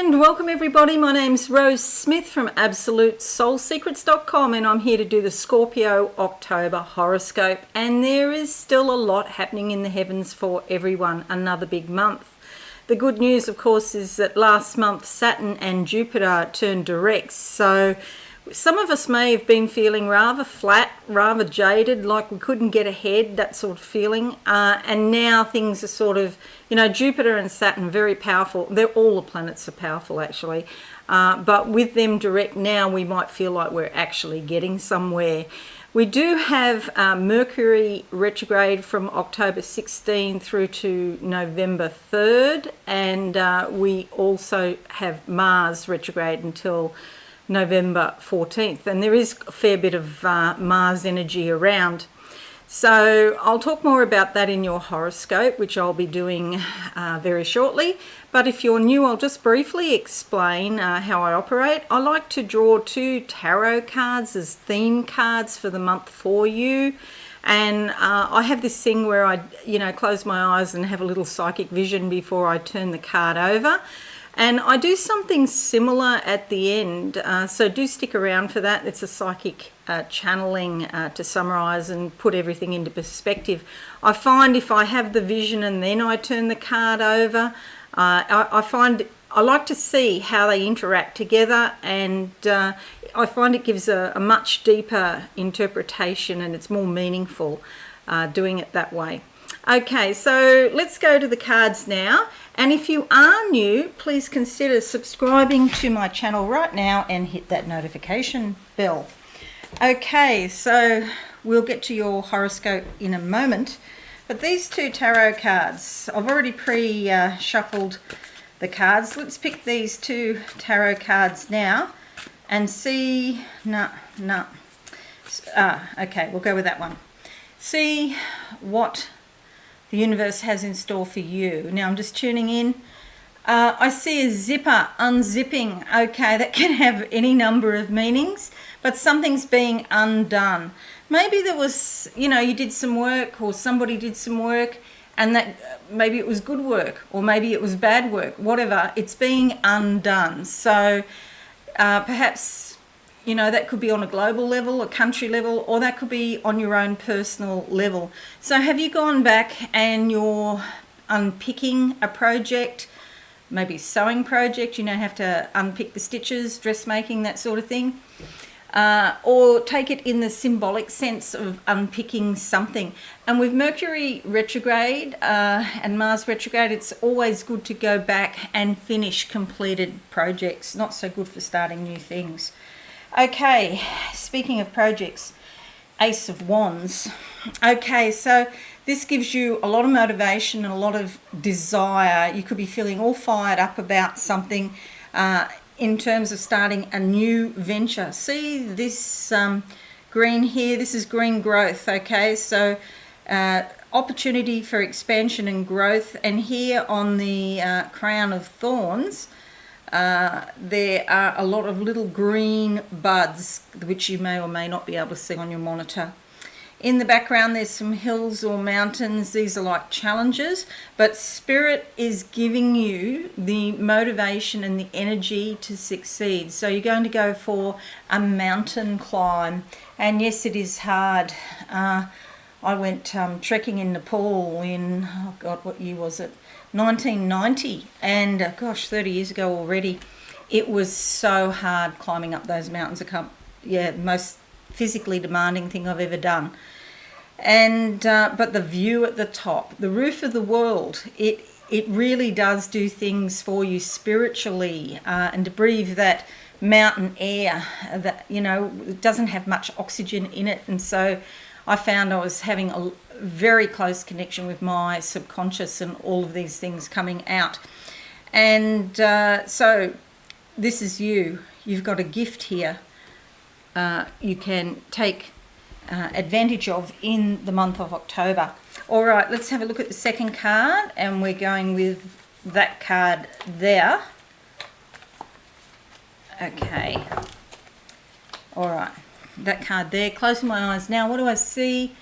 And welcome everybody, my name's Rose Smith from AbsoluteSoulSecrets.com, and I'm here to do the Scorpio October Horoscope. And there is still a lot happening in the heavens for everyone, another big month. The good news, of course, is that last month Saturn and Jupiter turned direct, so some of us may have been feeling rather flat, rather jaded, like we couldn't get ahead, that sort of feeling. And now things are sort of, Jupiter and Saturn, very powerful. All the planets are powerful, actually. But with them direct now, we might feel like we're actually getting somewhere. We do have Mercury retrograde from October 16 through to November 3rd. And we also have Mars retrograde until November 14th, and there is a fair bit of Mars energy around. So I'll talk more about that in your horoscope, which I'll be doing very shortly. But if you're new, I'll just briefly explain how I operate. I like to draw 2 tarot cards as theme cards for the month for you. And I have this thing where I, close my eyes and have a little psychic vision before I turn the card over. And I do something similar at the end, so do stick around for that. It's a psychic channeling to summarise and put everything into perspective. I find if I have the vision and then I turn the card over, I like to see how they interact together, and I find it gives a much deeper interpretation and it's more meaningful doing it that way. Okay, so let's go to the cards now. And if you are new, please consider subscribing to my channel right now and hit that notification bell. Okay, so we'll get to your horoscope in a moment. But these 2 tarot cards, I've already pre-shuffled the cards. Let's pick these 2 tarot cards now and see... okay, we'll go with that one. See what the universe has in store for you. Now I'm just tuning in. I see a zipper unzipping. Okay, that can have any number of meanings, but something's being undone. Maybe there was, you did some work, or somebody did some work, and that maybe it was good work, or maybe it was bad work, whatever. It's being undone. So perhaps, that could be on a global level, a country level, or that could be on your own personal level. So have you gone back and you're unpicking a project, maybe a sewing project, have to unpick the stitches, dressmaking, that sort of thing? Or take it in the symbolic sense of unpicking something. And with Mercury retrograde and Mars retrograde, it's always good to go back and finish completed projects. Not so good for starting new things. Okay, speaking of projects, Ace of Wands. Okay, so this gives you a lot of motivation and a lot of desire. You could be feeling all fired up about something in terms of starting a new venture. See this green here? This is green growth, okay? So opportunity for expansion and growth. And here on the crown of thorns, there are a lot of little green buds, which you may or may not be able to see on your monitor. In the background, there's some hills or mountains. These are like challenges, but Spirit is giving you the motivation and the energy to succeed. So you're going to go for a mountain climb. And yes, it is hard. I went trekking in Nepal in, oh God, what year was it? 1990, and gosh, 30 years ago already. It was so hard climbing up those mountains. Most physically demanding thing I've ever done. And but the view at the top, the roof of the world, it really does do things for you spiritually, and to breathe that mountain air that it doesn't have much oxygen in it, and so I found I was having a very close connection with my subconscious and all of these things coming out. And so this is you. You've got a gift here you can take advantage of in the month of October. All right, let's have a look at the second card, and we're going with that card there. Okay. All right. That card there. Closing my eyes now. What do I see?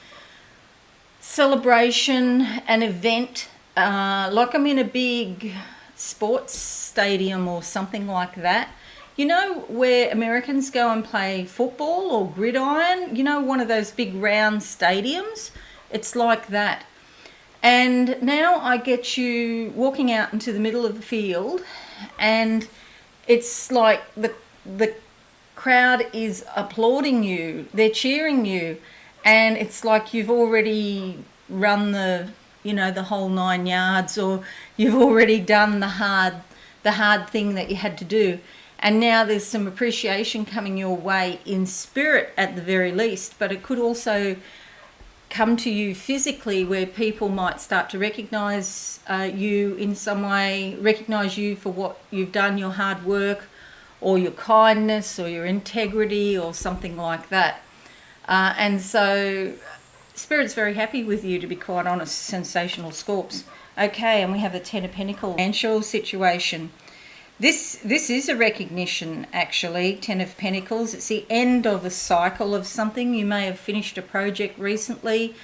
Celebration, an event, like I'm in a big sports stadium or something like that. You know where Americans go and play football or gridiron? You know, one of those big round stadiums? It's like that. And now I get you walking out into the middle of the field, and it's like the crowd is applauding you, they're cheering you, and it's like you've already run the whole 9 yards, or you've already done the hard thing that you had to do. And now there's some appreciation coming your way in spirit at the very least, but it could also come to you physically, where people might start to recognize you in some way, recognize you for what you've done, your hard work, or your kindness, or your integrity, or something like that. And so Spirit's very happy with you, to be quite honest, sensational Scorps. Okay, and we have the Ten of Pentacles, financial situation. This is a recognition, actually, Ten of Pentacles. It's the end of a cycle of something. You may have finished a project recently.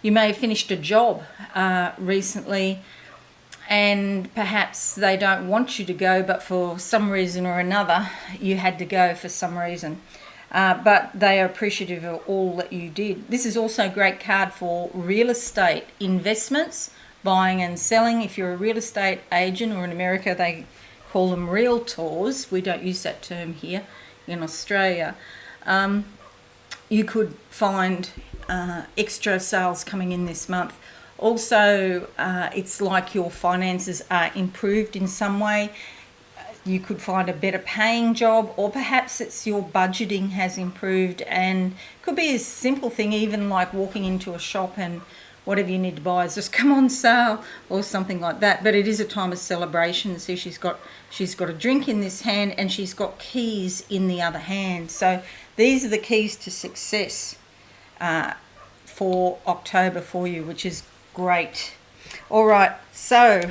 You may have finished a job recently, and perhaps they don't want you to go, but for some reason or another, you had to go for some reason. But they are appreciative of all that you did. This is also a great card for real estate investments, buying and selling. If you're a real estate agent, or in America they call them realtors, we don't use that term here in Australia, you could find extra sales coming in this month. Also, it's like your finances are improved in some way. You could find a better paying job, or perhaps it's your budgeting has improved, and could be a simple thing, even like walking into a shop and whatever you need to buy is just come on sale, or something like that. But it is a time of celebration. See, she's got a drink in this hand, and she's got keys in the other hand. So these are the keys to success for October for you, which is great. All right, so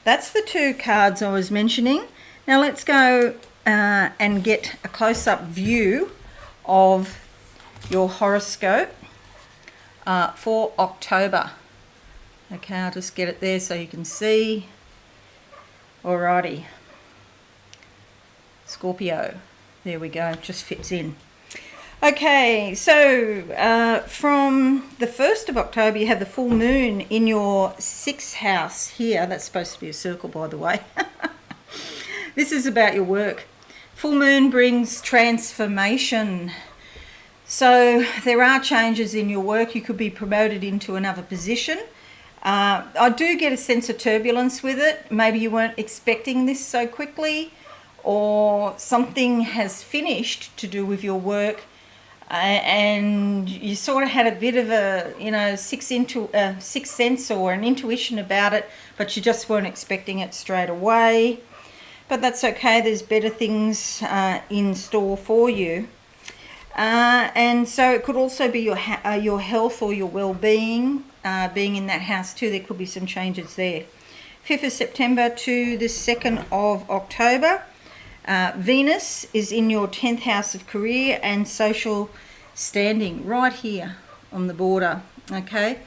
that's the 2 cards I was mentioning. Now let's go and get a close-up view of your horoscope for October. Okay, I'll just get it there so you can see. Alrighty, Scorpio, there we go, just fits in. Okay, so from the 1st of October, you have the full moon in your 6th house here. That's supposed to be a circle, by the way. This is about your work. Full moon brings transformation. So there are changes in your work. You could be promoted into another position. I do get a sense of turbulence with it. Maybe you weren't expecting this so quickly, or something has finished to do with your work, and you sort of had a bit of a, sixth sense or an intuition about it, but you just weren't expecting it straight away. But that's okay. There's better things in store for you. And so it could also be your health or your well-being being in that house too. There could be some changes there. 5th of September to the 2nd of October. Venus is in your 10th house of career and social standing, right here on the border. Okay,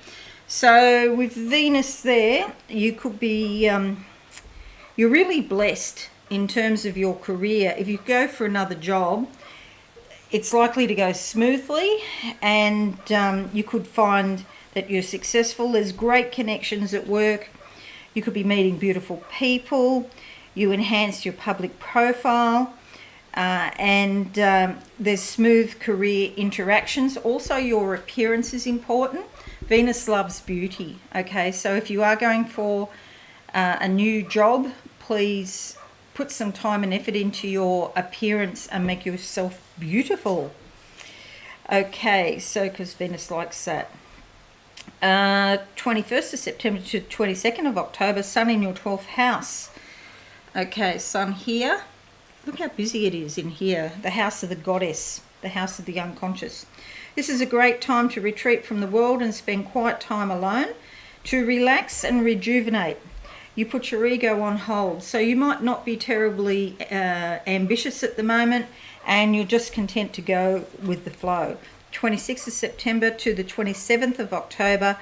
so with Venus there, you could be you're really blessed in terms of your career. If you go for another job, it's likely to go smoothly, and you could find that you're successful. There's great connections at work. You could be meeting beautiful people. You enhance your public profile, and there's smooth career interactions. Also, your appearance is important. Venus loves beauty. Okay, so if you are going for a new job, please put some time and effort into your appearance and make yourself beautiful. Okay, so because Venus likes that. 21st of September to 22nd of October, Sun in your 12th house. Okay, Sun here. Look how busy it is in here. The house of the goddess, the house of the unconscious. This is a great time to retreat from the world and spend quiet time alone, to relax and rejuvenate. You put your ego on hold, so you might not be terribly ambitious at the moment, and you're just content to go with the flow. 26th of September to the 27th of October,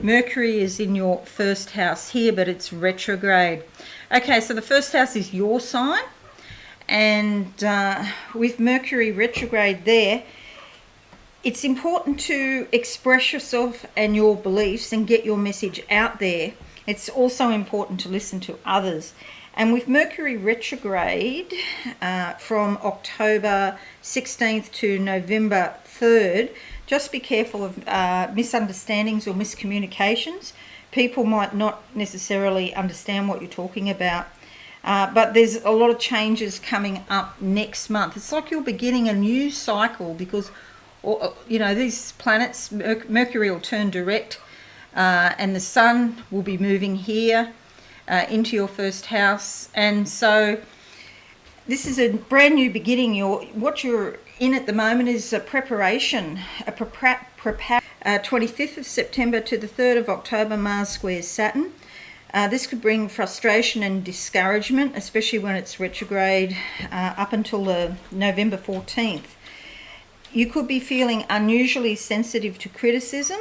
Mercury is in your first house here, but it's retrograde. Okay, so the first house is your sign, and with Mercury retrograde there, it's important to express yourself and your beliefs and get your message out there. It's also important to listen to others. And with Mercury retrograde from October 16th to November 3rd, just be careful of misunderstandings or miscommunications. People might not necessarily understand what you're talking about. But there's a lot of changes coming up next month. It's like you're beginning a new cycle because, you know, these planets, Mercury will turn direct and the Sun will be moving here into your first house. And so this is a brand new beginning. What you're in at the moment is a preparation, 25th of September to the 3rd of October, Mars squares Saturn. This could bring frustration and discouragement, especially when it's retrograde up until November 14th. You could be feeling unusually sensitive to criticism,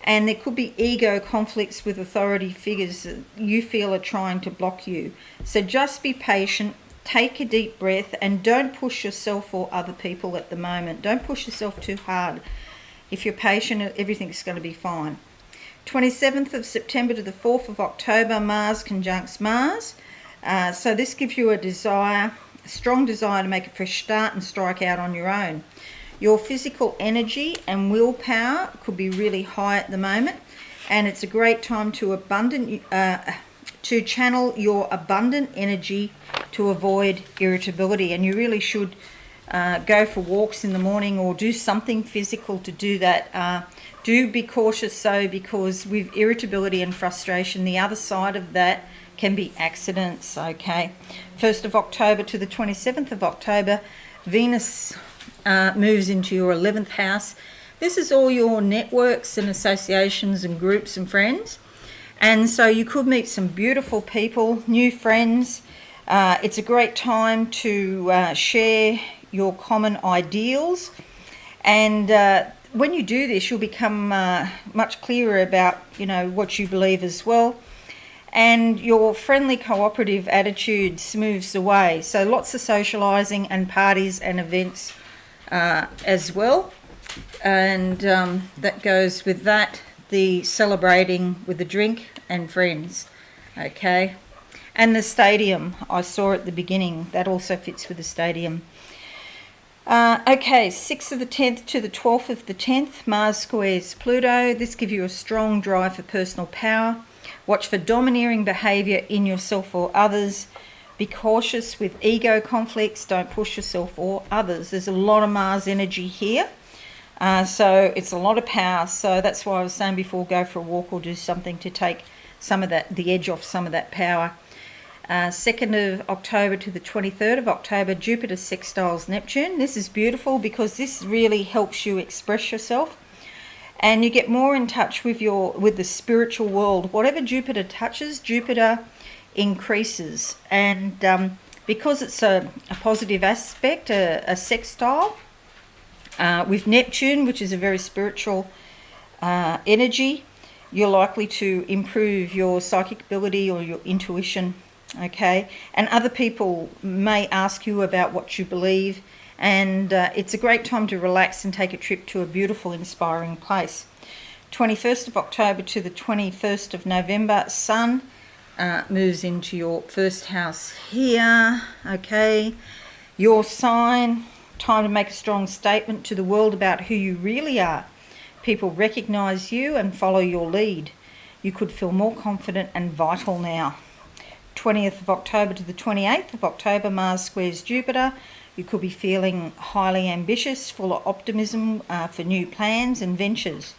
and there could be ego conflicts with authority figures that you feel are trying to block you. So just be patient, take a deep breath, and don't push yourself or other people at the moment. Don't push yourself too hard. If you're patient, everything's going to be fine. 27th of September to the 4th of October, Mars conjuncts Mars. So this gives you a strong desire to make a fresh start and strike out on your own. Your physical energy and willpower could be really high at the moment, and it's a great time to channel your abundant energy to avoid irritability. And you really should go for walks in the morning or do something physical to do that. Do be cautious though, because with irritability and frustration, the other side of that can be accidents. Okay, 1st of October to the 27th of October, Venus moves into your 11th house. This is all your networks and associations and groups and friends. And so you could meet some beautiful people, new friends. It's a great time to share your common ideals. And when you do this, you'll become much clearer about, you know, what you believe as well. And your friendly cooperative attitude smooths away. So lots of socialising and parties and events as well. And that goes with that, the celebrating with the drink and friends. Okay. And the stadium, I saw at the beginning, that also fits with the stadium. Okay, 6th of the 10th to the 12th of the 10th, Mars squares Pluto. This gives you a strong drive for personal power. Watch for domineering behaviour in yourself or others. Be cautious with ego conflicts. Don't push yourself or others. There's a lot of Mars energy here. So it's a lot of power. So that's why I was saying before, go for a walk or do something to take some of that, the edge off some of that power. 2nd of October to the 23rd of October, Jupiter sextiles Neptune. This is beautiful because this really helps you express yourself, and you get more in touch with the spiritual world. Whatever Jupiter touches, Jupiter increases. And because it's a positive aspect, a sextile with Neptune, which is a very spiritual energy, you're likely to improve your psychic ability or your intuition. Okay, and other people may ask you about what you believe, and it's a great time to relax and take a trip to a beautiful, inspiring place. 21st of October to the 21st of November, Sun moves into your first house here. Okay, your sign, time to make a strong statement to the world about who you really are. People recognise you and follow your lead. You could feel more confident and vital now. 20th of October to the 28th of October, Mars squares Jupiter. You could be feeling highly ambitious, full of optimism for new plans and ventures.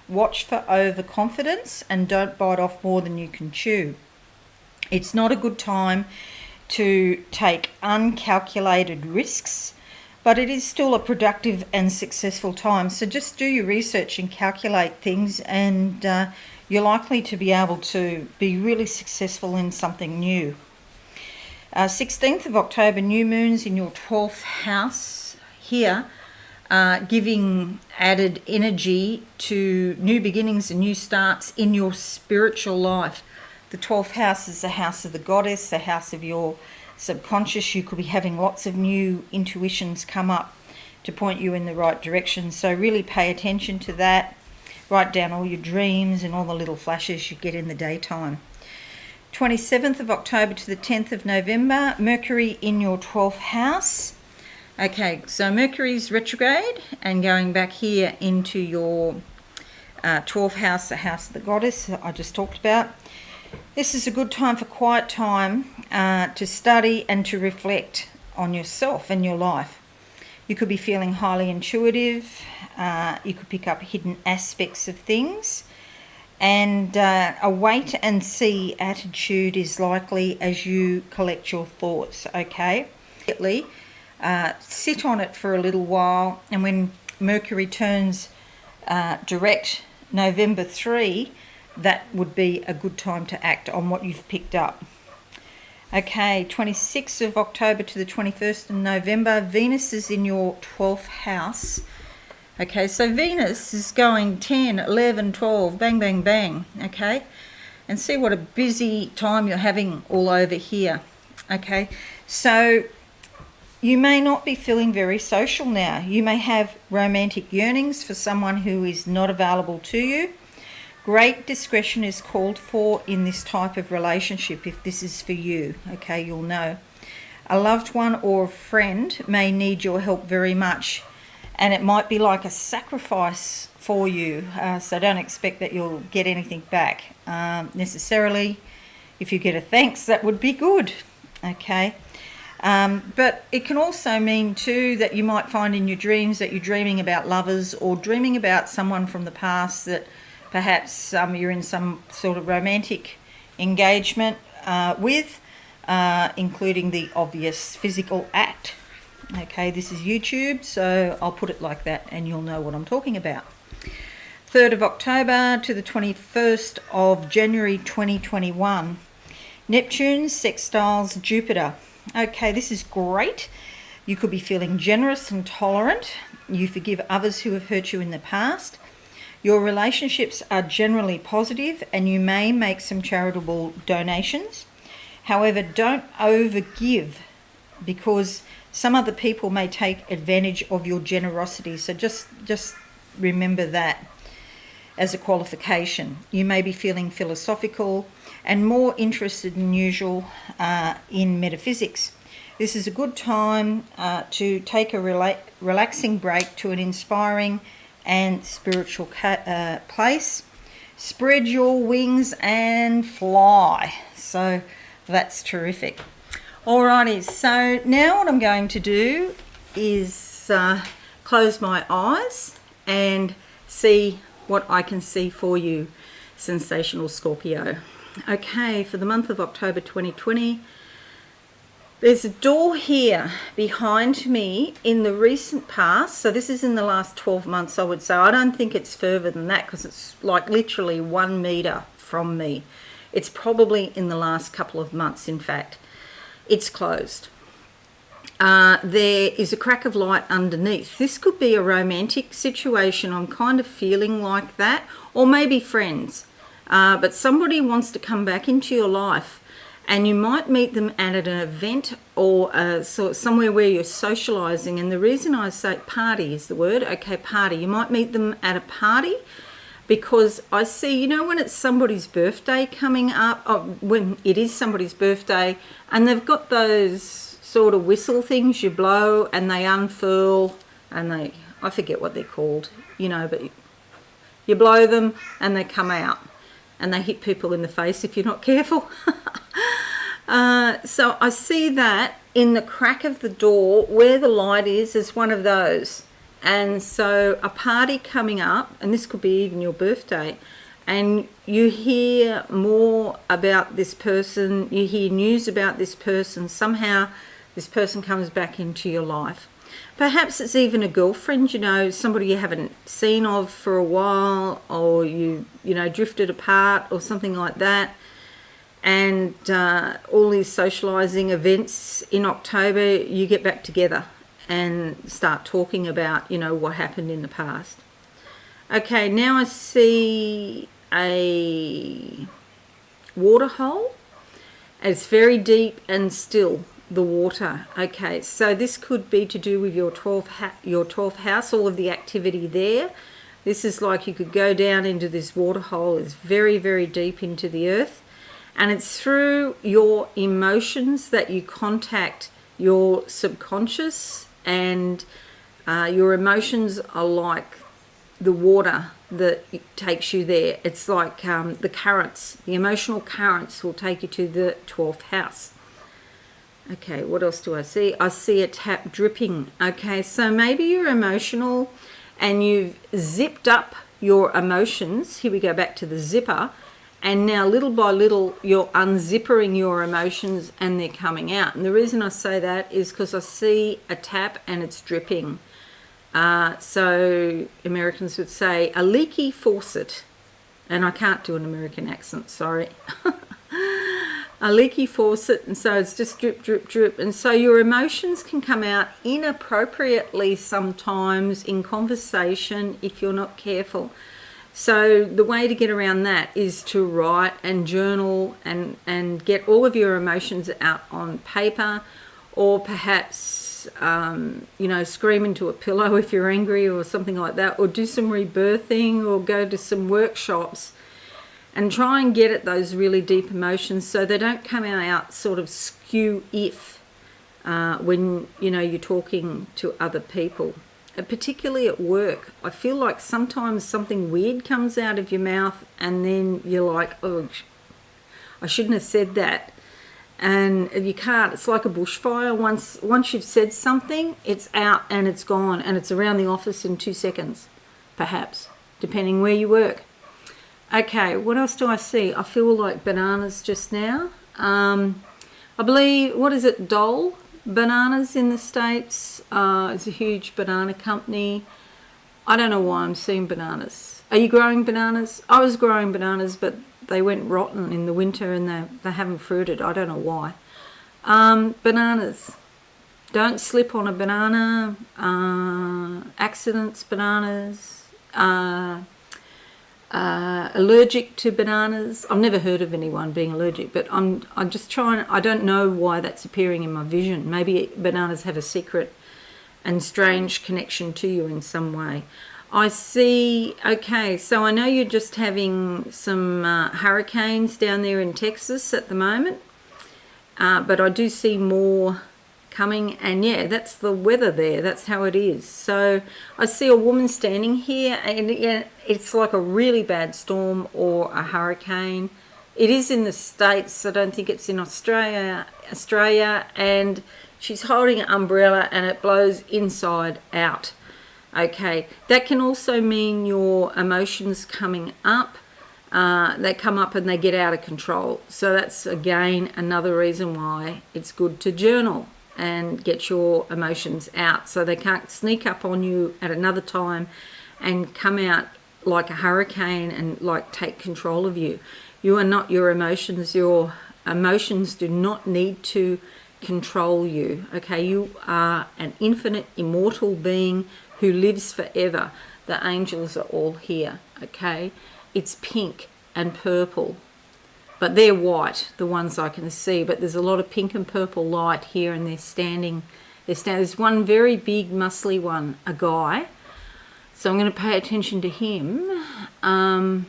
Watch for overconfidence and don't bite off more than you can chew. It's not a good time to take uncalculated risks, but it is still a productive and successful time. So just do your research and calculate things, and you're likely to be able to be really successful in something new. 16th of October, new moons in your 12th house here. giving added energy to new beginnings and new starts in your spiritual life. The 12th house is the house of the goddess, the house of your subconscious. You could be having lots of new intuitions come up to point you in the right direction. So really pay attention to that. Write down all your dreams and all the little flashes you get in the daytime. 27th of October to the 10th of November, Mercury in your 12th house. Okay, so Mercury's retrograde and going back here into your 12th house, the house of the goddess I just talked about. This is a good time for quiet time to study and to reflect on yourself and your life. You could be feeling highly intuitive. You could pick up hidden aspects of things. And a wait and see attitude is likely as you collect your thoughts, okay? Sit on it for a little while, and when Mercury turns direct November 3, that would be a good time to act on what you've picked up. Okay, 26th of October to the 21st of November, Venus is in your 12th house. Okay, so Venus is going 10, 11, 12, bang, bang, bang, okay? And see what a busy time you're having all over here, okay? So you may not be feeling very social now. You may have romantic yearnings for someone who is not available to you. Great discretion is called for in this type of relationship if this is for you, okay? You'll know. A loved one or a friend may need your help very much, and it might be like a sacrifice for you, so don't expect that you'll get anything back necessarily. If you get a thanks, that would be good, okay? But it can also mean too that you might find in your dreams that you're dreaming about lovers or dreaming about someone from the past that perhaps you're in some sort of romantic engagement with, including the obvious physical act. Okay, this is YouTube, so I'll put it like that and you'll know what I'm talking about. 3rd of October to the 21st of January 2021, Neptune sextiles Jupiter. Okay, this is great. You could be feeling generous and tolerant. You forgive others who have hurt you in the past. Your relationships are generally positive and you may make some charitable donations. However, don't overgive because some other people may take advantage of your generosity. So just remember that as a qualification. You may be feeling philosophical and more interested than usual in metaphysics. This is a good time to take a relaxing break to an inspiring and spiritual place. Spread your wings and fly. So that's terrific. Alrighty, so now what I'm going to do is close my eyes and see what I can see for you, sensational Scorpio. Okay, for the month of October 2020, there's a door here behind me in the recent past. So this is in the last 12 months, I would say. I don't think it's further than that because it's like literally 1 meter from me. It's probably in the last couple of months, in fact. It's closed. There is a crack of light underneath. This could be a romantic situation. I'm kind of feeling like that. Or maybe friends. But somebody wants to come back into your life. And you might meet them at an event or somewhere where you're socialising. And the reason I say party is the word. Okay, party. You might meet them at a party. Because I see, you know, when it's somebody's birthday coming up, when it is somebody's birthday, and they've got those sort of whistle things you blow and they unfurl and I forget what they're called, you know, but you blow them and they come out and they hit people in the face if you're not careful. So I see that in the crack of the door where the light is as one of those. And so a party coming up, and this could be even your birthday, and you hear more about this person, you hear news about this person, somehow this person comes back into your life. Perhaps it's even a girlfriend, you know, somebody you haven't seen of for a while, or you know, drifted apart or something like that. And all these socialising events in October, you get back together. and start talking about, you know, what happened in the past. Okay, now I see a water hole. It's very deep and still, the water. Okay, so this could be to do with your 12th house, all of the activity there. This is like you could go down into this water hole. It's very, very deep into the earth. And it's through your emotions that you contact your subconscious, and your emotions are like the water that takes you there. It's like the currents, the emotional currents will take you to the 12th house. Okay, what else do I see? I see a tap dripping. Okay, so maybe you're emotional and you've zipped up your emotions. Here we go back to the zipper. And now little by little, you're unzippering your emotions and they're coming out. And the reason I say that is because I see a tap and it's dripping. So Americans would say a leaky faucet. And I can't do an American accent, sorry. A leaky faucet, and so it's just drip, drip, drip. And so your emotions can come out inappropriately sometimes in conversation if you're not careful. So the way to get around that is to write and journal and get all of your emotions out on paper, or perhaps, you know, scream into a pillow if you're angry or something like that, or do some rebirthing, or go to some workshops and try and get at those really deep emotions so they don't come out sort of skew when, you know, you're talking to other people. And particularly at work, I feel like sometimes something weird comes out of your mouth and then you're like, oh, I shouldn't have said that. And you can't. It's like a bushfire. Once you've said something, it's out and it's gone, and it's around the office in 2 seconds, perhaps, depending where you work. Okay, what else do I see? I feel like bananas just now. I believe, what is it, Dole Bananas in the States? It's a huge banana company. I don't know why I'm seeing bananas. Are you growing bananas? I was growing bananas, but they went rotten in the winter and they haven't fruited. I don't know why. Bananas. Don't slip on a banana. Accidents, bananas. Allergic to bananas. I've never heard of anyone being allergic, but I'm just trying. I don't know why that's appearing in my vision. Maybe bananas have a secret and strange connection to you in some way. I see. Okay, so I know you're just having some hurricanes down there in Texas at the moment, but I do see more coming, and yeah, that's the weather there. That's how it is. So I see a woman standing here, and it's like a really bad storm or a hurricane. It is in the States. I don't think it's in Australia, and she's holding an umbrella and it blows inside out. Okay, that can also mean your emotions coming up. They come up and they get out of control. So that's, again, another reason why it's good to journal and get your emotions out so they can't sneak up on you at another time and come out like a hurricane and like take control of you. You are not your emotions. Your emotions do not need to control you. Okay, you are an infinite, immortal being who lives forever. The angels are all here. Okay, it's pink and purple, but they're white, the ones I can see, but there's a lot of pink and purple light here, and they're standing. There's one very big, muscly one, a guy. So I'm going to pay attention to him.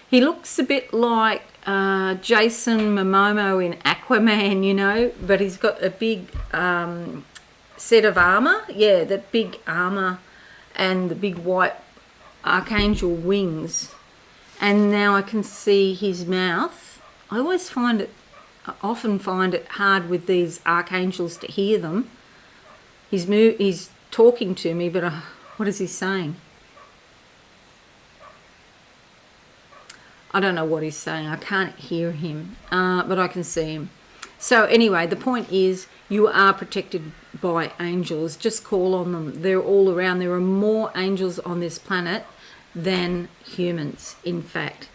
He looks a bit like Jason Momoa in Aquaman, you know, but he's got a big set of armor. Yeah, that big armor and the big white archangel wings. And now I can see his mouth. I often find it hard with these archangels to hear them. He's talking to me, but what is he saying? I don't know what he's saying. I can't hear him, but I can see him. So anyway, the point is you are protected by angels. Just call on them. They're all around. There are more angels on this planet than humans, in fact.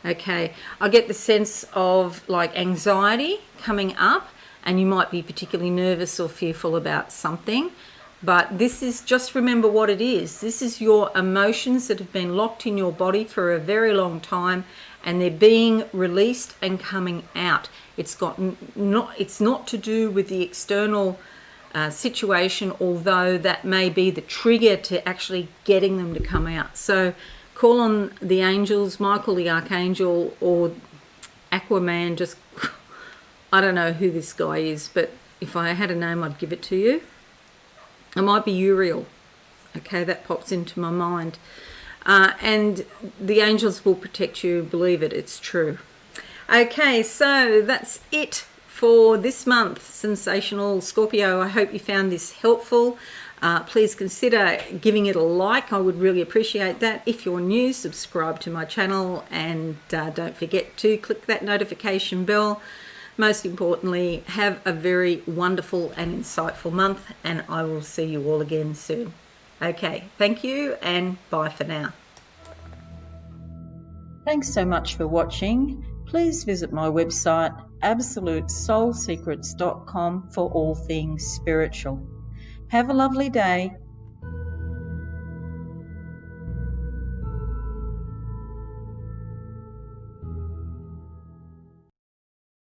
Okay, I get the sense of like anxiety coming up, and you might be particularly nervous or fearful about something. But this is, just remember what it is. This is your emotions that have been locked in your body for a very long time, and they're being released and coming out. It's not to do with the external situation, although that may be the trigger to actually getting them to come out. So call on the angels, Michael the Archangel, or Aquaman. Just, I don't know who this guy is, but if I had a name, I'd give it to you. It might be Uriel. Okay, that pops into my mind. And the angels will protect you. Believe it, it's true. Okay, so that's it for this month, Sensational Scorpio. I hope you found this helpful. Please consider giving it a like. I would really appreciate that. If you're new, subscribe to my channel, and don't forget to click that notification bell. Most importantly, have a very wonderful and insightful month, and I will see you all again soon. Okay, thank you, and bye for now. Thanks so much for watching. Please visit my website, absolutesoulsecrets.com, for all things spiritual. Have a lovely day.